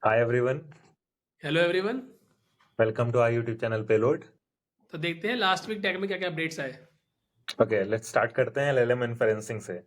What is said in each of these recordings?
Hi everyone. Hello everyone. Welcome to our YouTube channel Payload. तो देखते हैं last week tag में क्या क्या अपडेट्स आए। ओके, लेट्स स्टार्ट करते हैं एलएलएम इन्फ्रेंसिंग से।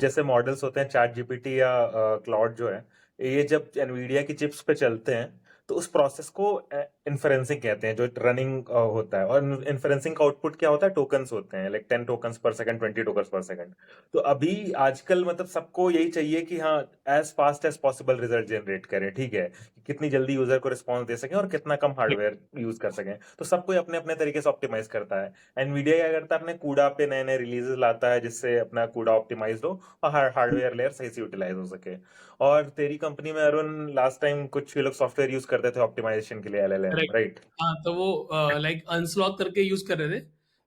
जैसे मॉडल्स होते हैं चैट जीपीटी या क्लाउड जो है, ये जब एनवीडिया की चिप्स पे चलते हैं तो उस प्रोसेस को इन्फ्रेंसिंग कहते हैं, जो रनिंग होता है। और इन्फ्रेंसिंग का आउटपुट क्या होता है? टोकन्स होते हैं, like 10 tokens per second, 20 tokens per second. तो अभी आजकल मतलब सबको यही चाहिए कि हाँ, as fast as possible result generate करें, ठीक है, कि कितनी जल्दी यूजर को रिस्पॉन्स दे सकें और कितना कम हार्डवेयर यूज कर सकें। तो सब कोई अपने अपने तरीके से ऑप्टिमाइज करता है। एनवीडिया क्या करता है, अपने कूड़ा पे नए नए रिलीजेस लाता है जिससे अपना कूड़ा ऑप्टिमाइज हो और हार्डवेयर लेयर सही से यूटिलाइज हो सके। और तेरी कंपनी में अरुण, लास्ट टाइम कुछ ये लोग सॉफ्टवेयर यूज करते थे ऑप्टिमाइजेशन के लिए, एलएलएम, करेक्ट। राइट? हाँ, तो वो लाइक अनस्लॉथ करके यूज कर रहे थे।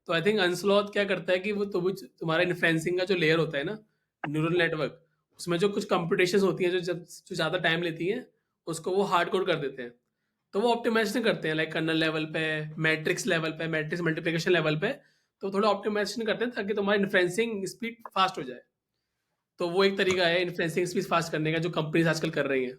तो आई थिंक अनस्लॉथ क्या करता है कि वो तुम्हारा इन्फ्लुएंसिंग का जो लेयर होता है ना, न्यूरल नेटवर्क, उसमें जो कुछ कंप्यूटेशन होती हैं जो ज़्यादा टाइम लेती हैं, उसको वो हार्ड कोड कर देते हैं। तो वो ऑप्टिमाइजेशन करते हैं लाइक कर्नल लेवल पे, मैट्रिक्स लेवल पे, मैट्रिक्स मल्टीप्लिकेशन लेवल पे। तो थोड़ा ऑप्टिमाइजेशन करते हैं ताकि तुम्हारी इन्फ्लुएंसिंग स्पीड फास्ट हो जाए। तो वो एक तरीका है इन्फ्लुएंसिंग स्पीड फास्ट करने का जो कंपनीज आजकल कर रही हैं।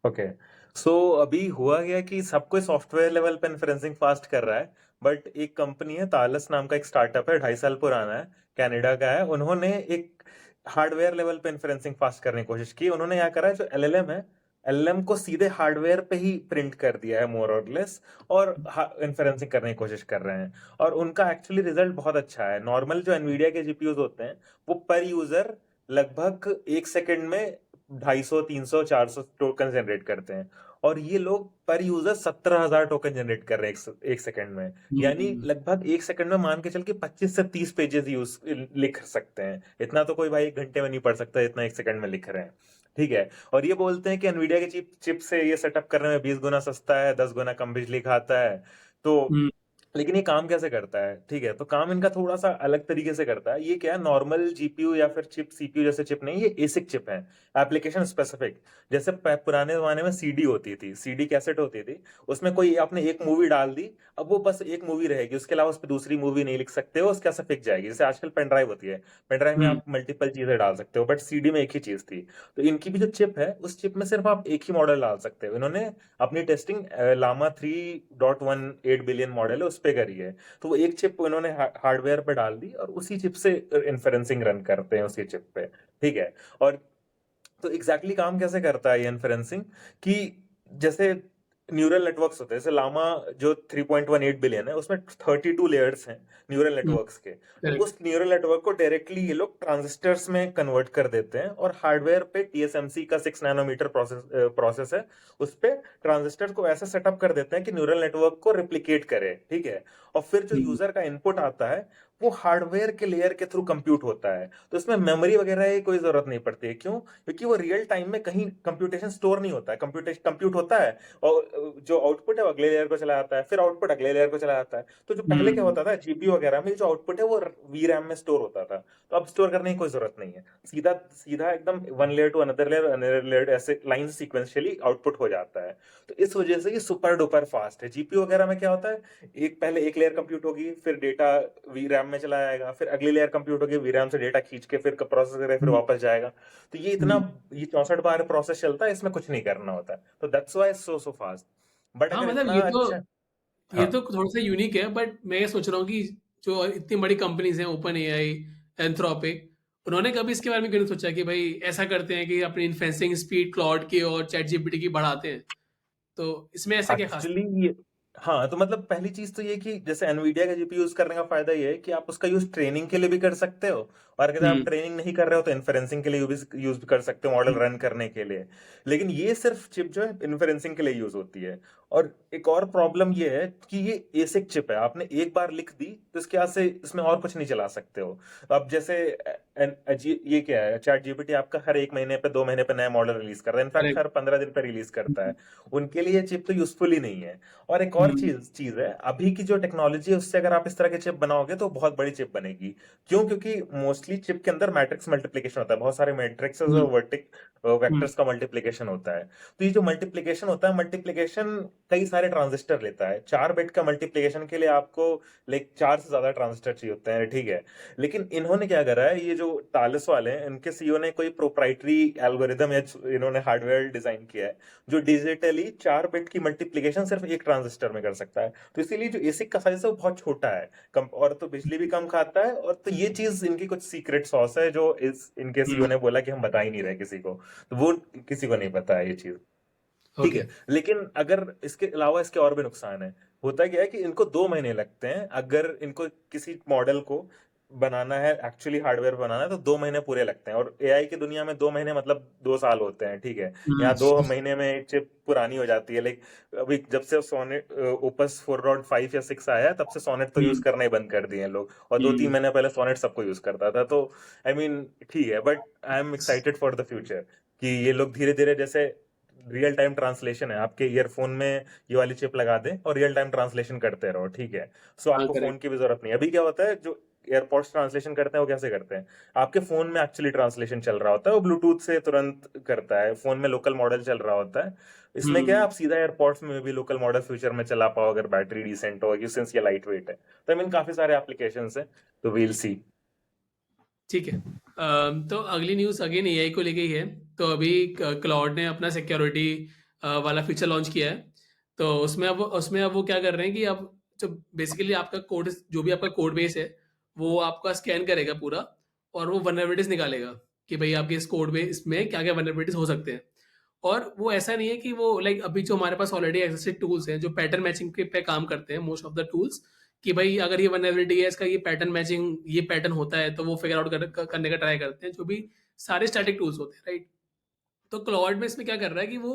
ओके। सो अभी हुआ गया कि सब कोई सॉफ्टवेयर लेवल पे इन्फ्रेंसिंग फास्ट कर रहा है, बट एक कंपनी है तालस नाम का, एक स्टार्टअप है, 2.5 साल पुराना है, कनाडा का है। उन्होंने एक हार्डवेयर लेवल पे इन्फ्रेंसिंग फास्ट करने की कोशिश की। उन्होंने क्या करा है, जो एलएलएम है, एलएलएम को सीधे हार्डवेयर पे ही प्रिंट कर दिया है, मोर और लेस, और इन्फ्रेंसिंग करने की कोशिश कर रहे हैं। और उनका एक्चुअली रिजल्ट बहुत अच्छा है। नॉर्मल जो एनवीडिया के जीपीयूज होते हैं, वो पर यूजर लगभग 1 सेकंड में 250, 300, 400 टोकन जनरेट करते हैं। और ये लोग पर यूजर 17,000 टोकन जनरेट कर रहे हैं एक सेकंड में। यानी हम्म। लगभग 1 सेकंड में मान के चल के 25 से 30 पेजेस यूज लिख सकते हैं। इतना तो कोई भाई 1 घंटे में नहीं पढ़ सकता, इतना 1 सेकंड में लिख रहे हैं, ठीक है। और ये बोलते हैं कि एनवीडिया के चिप से ये सेटअप करने में 20 गुना सस्ता है, 10 गुना कम बिजली खाता है। तो हम्म। लेकिन ये काम कैसे करता है? ठीक है, तो काम इनका थोड़ा सा अलग तरीके से करता है। ये क्या है, नॉर्मल जीपीयू या फिर चिप, सीपीयू जैसे चिप नहीं, ये एसिक चिप है, एप्लीकेशन स्पेसिफिक। जैसे पुराने जमाने में सीडी होती थी, सीडी कैसेट होती थी, उसमें कोई आपने एक मूवी डाल दी, अब वो बस एक मूवी रहेगी, उसके अलावा उस पर दूसरी मूवी नहीं लिख सकते हो, उसके ऐसे फिक जाएगी। जैसे आजकल पेन ड्राइव होती है, पेन ड्राइव में हम्म। आप मल्टीपल चीजें डाल सकते हो, बट सीडी में एक ही चीज थी। तो इनकी भी जो चिप है, उस चिप में सिर्फ आप एक ही मॉडल डाल सकते हो। इन्होंने अपनी टेस्टिंग लामा 3.18 बिलियन मॉडल है उस पर करी है। तो वो एक चिप उन्होंने हार्डवेयर पे डाल दी और उसी चिप से इन्फ्रेंसिंग रन करते हैं उसी चिप पे, ठीक है। और तो एग्जैक्टली काम कैसे करता है ये इन्फ्रेंसिंग, कि जैसे न्यूरल नेटवर्क्स होते हैं, जैसे लामा जो 3.18 बिलियन है, उसमें 32 लेयर्स हैं न्यूरल हम्म। नेटवर्क्स के। तो करेक्ट। उस न्यूरल नेटवर्क को डायरेक्टली ये लोग ट्रांजिस्टर्स में कन्वर्ट कर देते हैं, और हार्डवेयर पे टीएसएमसी का 6 नैनोमीटर प्रोसेस है, उस पे ट्रांजिस्टर को ऐसे सेटअप कर देते हैं कि न्यूरल नेटवर्क को रिप्लिकेट करे, ठीक है। और फिर जो हम्म। यूजर का इनपुट आता है, वो हार्डवेयर के लेयर के थ्रू कंप्यूट होता है। तो इसमें मेमोरी वगैरह की कोई जरूरत नहीं पड़ती है। क्यों? क्योंकि वो रियल टाइम में कहीं कंप्यूटेशन स्टोर नहीं होता है, कंप्यूटेशन कंप्यूट होता है, और जो आउटपुट है वो अगले लेयर को चला जाता है, फिर आउटपुट अगले लेयर को चला जाता है। तो जो पहले क्या हम्म। होता था, जीपीयू वगैरह में जो आउटपुट है वो वी रैम में स्टोर होता था। तो अब स्टोर करने की कोई जरूरत नहीं है, सीधा सीधा एकदम one layer to another layer, another layer, ऐसे लाइन सीक्वेंशियली आउटपुट हो जाता है। तो इस वजह से ये सुपर डुपर फास्ट है। जीपीयू वगैरह में क्या होता है, पहले एक लेयर कंप्यूट होगी, फिर डेटा वी रैम में चला जाएगा, फिर अगली लेयर कंप्यूट होगी, वी रैम से डेटा खींच के फिर प्रोसेस करेगा, फिर हम्म। वापस जाएगा। तो हम्म। ये 64 बार प्रोसेस चलता है, इसमें कुछ नहीं करना होता है। तो that's why so so fast. But हाँ, अगर मतलब इतना अच्छा, ये हाँ, तो थोड़ा सा यूनिक है, बट मैं ये सोच रहा हूँ कि जो इतनी बड़ी कंपनीज हैं, ओपन एआई, एंथ्रोपिक, उन्होंने कभी इसके बारे में क्यों नहीं सोचा कि भाई ऐसा करते हैं कि अपनी इन्फ्लुएंसिंग स्पीड क्लाउड की और चैट जीपीटी की बढ़ाते हैं। तो इसमें ऐसा क्या खास था? एक्चुअली हाँ, तो मतलब पहली चीज तो ये कि जैसे एनवीडिया का जीपीयू यूज करने का फायदा ये है कि आप उसका यूज ट्रेनिंग के लिए भी कर सकते हो, और अगर आप हम्म। ट्रेनिंग नहीं कर रहे हो तो इन्फरेंसिंग के लिए यूज कर सकते हो, मॉडल हम्म। रन करने के लिए। लेकिन ये सिर्फ चिप जो है इन्फरेंसिंग के लिए यूज होती है। और एक और प्रॉब्लम ये है कि ये एसिक चिप है, आपने एक बार लिख दी तो इसके बाद से इसमें और कुछ नहीं चला सकते हो। अब जैसे ये क्या है, चैट जीपीटी आपका हर 1 महीने पे, 2 महीने पे नया मॉडल रिलीज करता है, इनफैक्ट करेक्ट। हर 15 दिन पे रिलीज करता है। उनके लिए चिप तो यूजफुल ही नहीं है। और एक और चीज है, अभी की जो टेक्नोलॉजी है उससे अगर आप इस तरह के चिप बनाओगे तो बहुत बड़ी चिप बनेगी। क्यों? क्योंकि मोस्टली चिप के अंदर मैट्रिक्स मल्टीप्लिकेशन होता है, बहुत सारे मैट्रिक्सेस और वेक्टर्स का मल्टीप्लिकेशन होता है। तो ये जो मल्टीप्लिकेशन होता है, मल्टीप्लिकेशन कई सारे ट्रांजिस्टर लेता है। 4 बिट का मल्टीप्लिकेशन के लिए आपको लाइक 4 से ज्यादा ट्रांजिस्टर चाहिए होते हैं, ठीक है। लेकिन इन्होंने क्या करा है, ये जो टालिस वाले हैं, इनके सीईओ ने कोई प्रोप्राइटरी एल्गोरिदम या इन्होंने हार्डवेयर डिजाइन किया है जो डिजिटली 4 बिट की मल्टीप्लिकेशन सिर्फ एक ट्रांजिस्टर में कर सकता है। तो इसीलिए जो एसिक का साइज है वो बहुत छोटा है, कम, और तो बिजली भी कम खाता है। और तो ये चीज इनकी कुछ सीक्रेट सॉस है जो इस इनके सीईओ ने बोला कि हम बता ही नहीं रहे किसी को, तो वो किसी को नहीं पता है ये चीज, ठीक ओके। है। लेकिन अगर इसके अलावा इसके और भी नुकसान है। होता क्या है कि इनको 2 महीने लगते हैं, अगर इनको किसी मॉडल को बनाना है, एक्चुअली हार्डवेयर बनाना है, तो 2 महीने पूरे लगते हैं। और एआई की दुनिया में 2 महीने मतलब 2 साल होते हैं, ठीक है। यहाँ 2 महीने में चिप पुरानी हो जाती है। लाइक अभी जब से सोनेट ओपस 4.5 या 6 आया है, तब से सोनेट तो यूज करना ही बंद कर दिए हैं लोग, और 2-3 महीने पहले सोनेट सबको यूज करता था। तो आई मीन ठीक है, but I am excited for the future कि ये लोग धीरे धीरे, जैसे रियल टाइम ट्रांसलेशन है, आपके ईयरफोन में ये वाली चिप लगा दें और रियल टाइम ट्रांसलेशन करते रहो, ठीक है। सो हाँ, आपको फोन करेक्ट। की भी जरूरत नहीं है। अभी क्या होता है, जो एयरपोर्ट्स ट्रांसलेशन करते हैं वो कैसे करते हैं, आपके फोन में एक्चुअली ट्रांसलेशन चल रहा होता है, वो ब्लूटूथ से तुरंत करता है, फोन में लोकल मॉडल चल रहा होता है। इसमें क्या है, आप सीधा एयरपोर्ट्स में भी लोकल मॉडल फ्यूचर में चला पाओ अगर बैटरी डिसेंट हो, सिंस ये लाइट वेट है। तो आई मीन काफी सारे एप्लीकेशन है, तो वील सी। ठीक है। तो अगली न्यूज़ अगेन एआई को लेके ही है। तो अभी क्लाउड ने अपना सिक्योरिटी वाला फीचर लॉन्च किया है। तो उसमें अब वो क्या कर रहे हैं कि अब जो बेसिकली आपका कोड, जो भी आपका कोड बेस है, वो आपका स्कैन करेगा पूरा, और वो वनरेबिलिटीज निकालेगा कि भाई आपके इस कोड बेस में क्या क्या वनरेबिलिटीज हो सकते हैं। और वो ऐसा नहीं है कि वो लाइक अभी जो हमारे पास ऑलरेडी एक्सिस्टिंग टूल्स हैं जो पैटर्न मैचिंग पे काम करते हैं, मोस्ट ऑफ द टूल्स, कि भाई अगर ये वनरेबिलिटी है, इसका ये पैटर्न मैचिंग, ये पैटर्न होता है, तो वो फिगर आउट करने का ट्राई करते हैं, जो भी सारे स्टैटिक टूल्स होते हैं, राइट। तो क्लाउड में इसमें क्या कर रहा है कि वो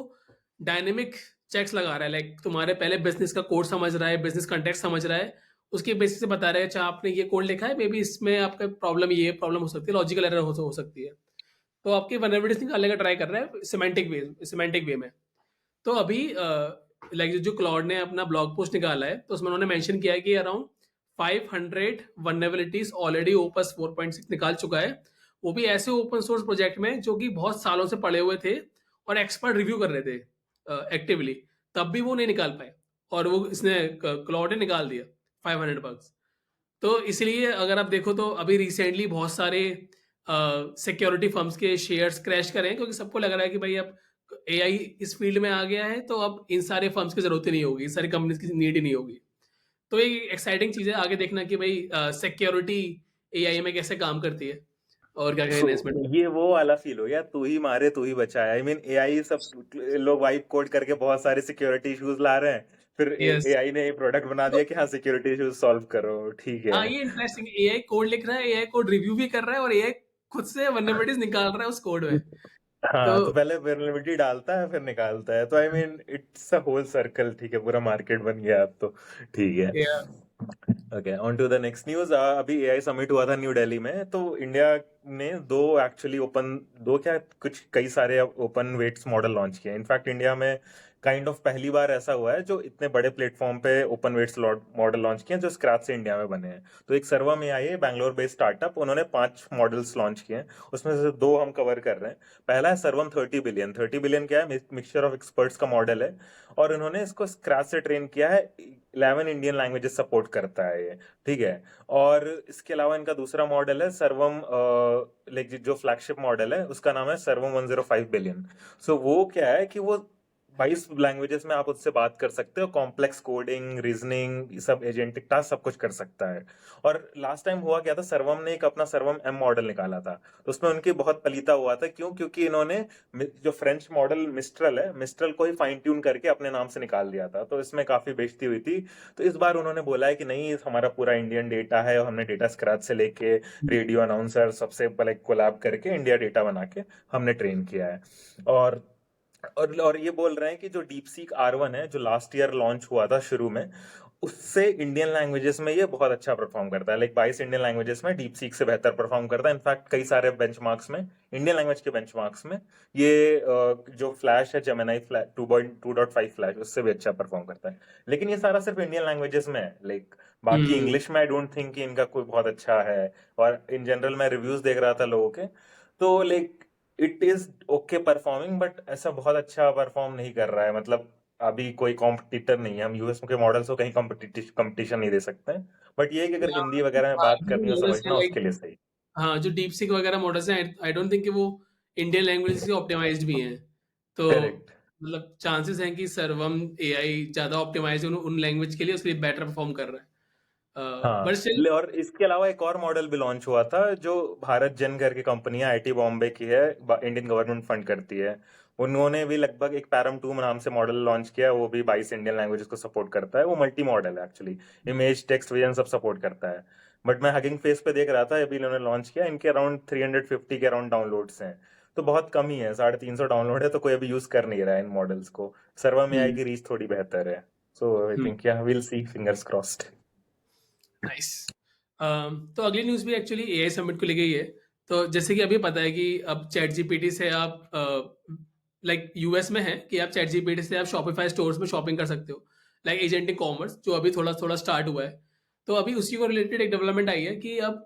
डायनेमिक चेक्स लगा रहा है, लाइक तुम्हारे पहले बिजनेस का कोड समझ रहा है, बिजनेस कंटेक्स्ट समझ रहा है, उसके बेसिस से बता रहा है, अच्छा आपने ये कोड लिखा है, मे बी इसमें आपका प्रॉब्लम, ये प्रॉब्लम हो सकती है, लॉजिकल एरर हो सकती है। तो आपकी वनरेबिलिटीज निकालने का ट्राई कर रहा है सिमेंटिक वे में। तो अभी लाइक जो क्लाउड ने अपना ब्लॉग पोस्ट निकाला है, तो उसमें उन्होंने मेंशन किया है कि अराउंड 500 वनरेबिलिटीज ऑलरेडी ओपस 4.6 निकाल चुका है। वो भी ऐसे ओपन सोर्स प्रोजेक्ट में जो कि बहुत सालों से पड़े हुए थे और एक्सपर्ट रिव्यू कर रहे थे एक्टिवली, तब भी वो नहीं निकाल पाए, और वो इसने क्लाउड ने निकाल दिया 500 बग्स। तो इसलिए अगर आप देखो तो अभी रिसेंटली बहुत सारे सिक्योरिटी फर्म्स के शेयर्स क्रैश करे हैं, क्योंकि सबको लग रहा है कि भाई अब एआई इस फील्ड में आ गया है, तो अब इन सारे फर्म्स की जरूरत ही नहीं होगी, इस सारी कंपनीज की नीड ही नहीं होगी। तो ये एक्साइटिंग चीज़ है आगे देखना कि भाई सिक्योरिटी एआई में कैसे काम करती है और क्या क्या सो इन्वेस्टमेंट ये वो वाला फील हो गया, तू ही मारे तू ही बचाए। आई मीन एआई सब लोग वाइप कोड करके बहुत सारे सिक्योरिटी इश्यूज ला रहे हैं, फिर यस। एआई ने प्रोडक्ट बना दिया कि हाँ सिक्योरिटी इश्यूज सॉल्व करो, ठीक है। हाँ, ये इंटरेस्टिंग, एआई कोड लिख रहा है, एआई कोड रिव्यू भी कर रहा है, और एआई खुद से वनरेबिलिटीज निकाल रहा है उस कोड में। तो हाँ, तो पहले वेरिएबिलिटी डालता है फिर निकालता है, तो I mean it's a whole circle, ठीक है, पूरा मार्केट बन गया अब तो, ठीक है। या okay, on to the next news. अभी एआई समिट हुआ था न्यू दिल्ली में, तो इंडिया ने दो क्या कुछ कई सारे ओपन वेट्स मॉडल लॉन्च किए। इनफैक्ट इंडिया में पहली बार ऐसा हुआ है जो इतने बड़े प्लेटफॉर्म पे ओपन वेट्स मॉडल लॉन्च किए हैं जो स्क्रैच से इंडिया में बने हैं। तो एक सर्वम एआई है, बैंगलोर बेस्ड स्टार्टअप, उन्होंने 5 मॉडल्स लॉन्च किए हैं, उसमें से 2 हम कवर कर रहे हैं। पहला है सर्वम 30 बिलियन। 30 बिलियन क्या है, मिक्सचर ऑफ एक्सपर्ट्स का मॉडल है, और इन्होंने इसको स्क्रैच से ट्रेन किया है। 11 इंडियन लैंग्वेजेस सपोर्ट करता है ये, ठीक है। और इसके अलावा इनका दूसरा मॉडल है सर्वम, लाइक जो फ्लैगशिप मॉडल है उसका नाम है सर्वम 105 बिलियन। सो वो क्या है कि वो 22 लैंग्वेजेस में आप उससे बात कर सकते हो, कॉम्प्लेक्स कोडिंग, रीजनिंग, सब एजेंटिक टास्क सब कुछ कर सकता है। और लास्ट टाइम हुआ क्या था, सर्वम ने एक अपना सर्वम एम मॉडल निकाला था, तो उसमें उनकी बहुत पलीता हुआ था। क्यों? क्योंकि इन्होंने जो फ्रेंच मॉडल मिस्ट्रल है, मिस्ट्रल को ही फाइन ट्यून करके अपने नाम से निकाल दिया था, तो इसमें काफी बेइज्जती हुई थी। तो इस बार उन्होंने बोला है कि नहीं, हमारा पूरा इंडियन डेटा है और हमने डेटा स्क्रैच से लेके रेडियो अनाउंसर सबसे पहले कोलैब करके इंडिया डेटा बना के हमने ट्रेन किया है। और ये बोल रहे हैं कि जो डीप सीक R1 है जो लास्ट ईयर लॉन्च हुआ था शुरू में, उससे इंडियन लैंग्वेजेस में ये बहुत अच्छा परफॉर्म करता है। लाइक 22 इंडियन लैंग्वेजेस में डीप सीक से बेहतर परफॉर्म करता है। इनफैक्ट कई सारे बेंचमार्क्स में, इंडियन लैंग्वेज के बेंचमार्क्स में, ये जो फ्लैश है, जेमिनी फ्लैश 2.5 फ्लैश, उससे भी अच्छा परफॉर्म करता है। लेकिन ये सारा सिर्फ इंडियन लैंग्वेजेस में है। लाइक बाकी हम्म इंग्लिश में आई डोंट थिंक कि इनका कोई बहुत अच्छा है। और इन जनरल मैं रिव्यूज देख रहा था लोगों के, तो like it is okay performing, but ऐसा बहुत अच्छा परफॉर्म नहीं कर रहा है। मतलब अभी कोई कॉम्पिटिटर नहीं है, हम यूएस के मॉडल्स को कहीं कंपटीशन नहीं दे सकते हैं। बट ये है कि अगर हिंदी वगैरह में बात करनी हो, मॉडल्स हैं समझना, लाइक, उसके लिए सही। हाँ जो डीप सीक वगैरह मॉडल्स हैं, आई डोंट थिंक कि वो इंडियन लैंग्वेज से ऑप्टिमाइज्ड भी हैं। तो करेक्ट। मतलब चांसेस हैं कि सर्वम एआई ज़्यादा ऑप्टिमाइज उन लैंग्वेज के लिए, उसके लिए बेटर परफॉर्म कर रहा है। हाँ, बट स्टिल और इसके अलावा एक और मॉडल भी लॉन्च हुआ था, जो भारत जन करके कंपनी है, आईटी बॉम्बे की है, इंडियन गवर्नमेंट फंड करती है। उन्होंने भी लगभग एक पैरम 2 नाम से मॉडल लॉन्च किया है। वो भी 22 इंडियन लैंग्वेजेस को सपोर्ट करता है। वो मल्टी मॉडल है एक्चुअली, इमेज, टेक्स्ट, विजन सब सपोर्ट करता है। बट मैं हगिंग फेस पे देख रहा था, अभी इन्होंने लॉन्च किया, इनके अराउंड 350 के अराउंड डाउनलोड्स हैं। तो बहुत कम ही है, 350 डाउनलोड है, तो कोई अभी यूज कर नहीं रहा है इन मॉडल्स को। सर्वर में आई की रीच थोड़ी बेहतर है। सो आई थिंक या will see, fingers crossed. Nice. तो अगली न्यूज़ भी एक्चुअली एआई समिट को लेके ही है। तो जैसे कि अभी पता है कि अब चैट जीपीटी से आप लाइक यूएस में है कि आप चैट जीपीटी से आप शॉपिफाई स्टोर्स में शॉपिंग कर सकते हो, लाइक एजेंटिक कॉमर्स, जो अभी थोड़ा थोड़ा स्टार्ट हुआ है। तो अभी उसी को रिलेटेड एक डेवलपमेंट आई है कि अब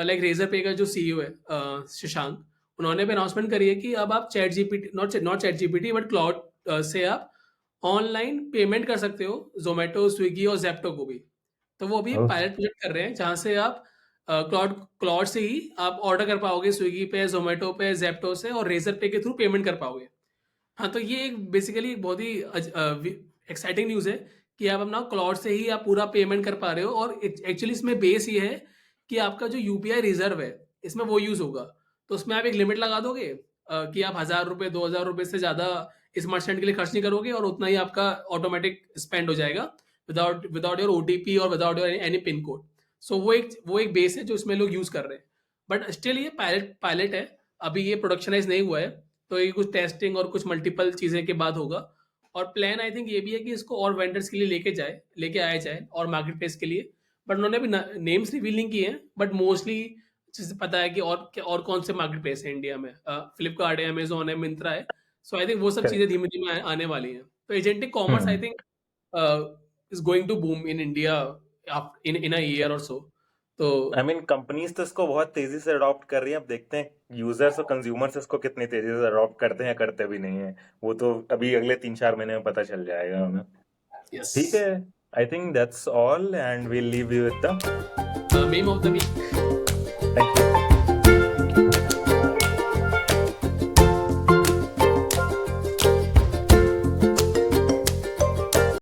लाइक रेजर पे का जो सीईओ है शशांक, उन्होंने भी अनाउंसमेंट करी है कि अब आप chat GPT, not chat GPT but cloud से आप ऑनलाइन पेमेंट कर सकते हो, जोमेटो, स्विगी और जेप्टो को भी। तो वो अभी पायलट प्रोजेक्ट कर रहे हैं जहाँ से आप क्लाउड क्लाउड से ही आप ऑर्डर कर पाओगे, स्विगी पे, जोमेटो पे, जेप्टो से, और रेजर पे के थ्रू पेमेंट कर पाओगे। हाँ, तो ये एक बेसिकली बहुत ही एक्साइटिंग न्यूज़ है कि आप अपना क्लाउड से ही आप पूरा पेमेंट कर पा रहे हो। और एक्चुअली इसमें बेस ये है कि आपका जो यूपीआई रिजर्व है, इसमें वो यूज़ होगा। तो उसमें आप एक लिमिट लगा दोगे कि आप 1,000 रुपये, 2,000 रुपये से ज़्यादा इस मर्चेंट के लिए खर्च नहीं करोगे, और उतना ही आपका ऑटोमेटिक स्पेंड हो जाएगा विदाउट योर ओटीपी और without your any pin code. So वो एक बेस है जो इसमें लोग यूज़ कर रहे हैं। बट स्टिल ये पायलट है, अभी ये प्रोडक्शनाइज नहीं हुआ है। तो ये कुछ टेस्टिंग और कुछ मल्टीपल चीज़ें के बाद होगा। और प्लान आई थिंक ये भी है कि इसको और वेंडर्स के लिए लेके आया जाए, और मार्केट प्लेस के लिए। बट उन्होंने अभी नेम्स रिवील नहीं किए हैं, बट मोस्टली पता है कि और कौन से मार्केट प्लेस है इंडिया में। फ्लिपकार्ट है, अमेजोन है, मिंत्रा है। सो आई थिंक वो सब चीज़ें करेक्ट। धीमे धीमे आने वाली हैं। तो agentic commerce I hmm. Think is going to boom in India in a year or so. तो आई मीन कंपनीज तो इसको बहुत तेजी से अडॉप्ट कर रही हैं। अब देखते हैं यूजर्स और कंज्यूमर्स इसको कितनी तेजी से अडॉप्ट करते हैं या करते भी नहीं है। वो तो अभी अगले 3-4 महीने में पता चल जाएगा हमें। यस, ठीक है, I think that's all and we'll leave you with the meme of the week. Thank you.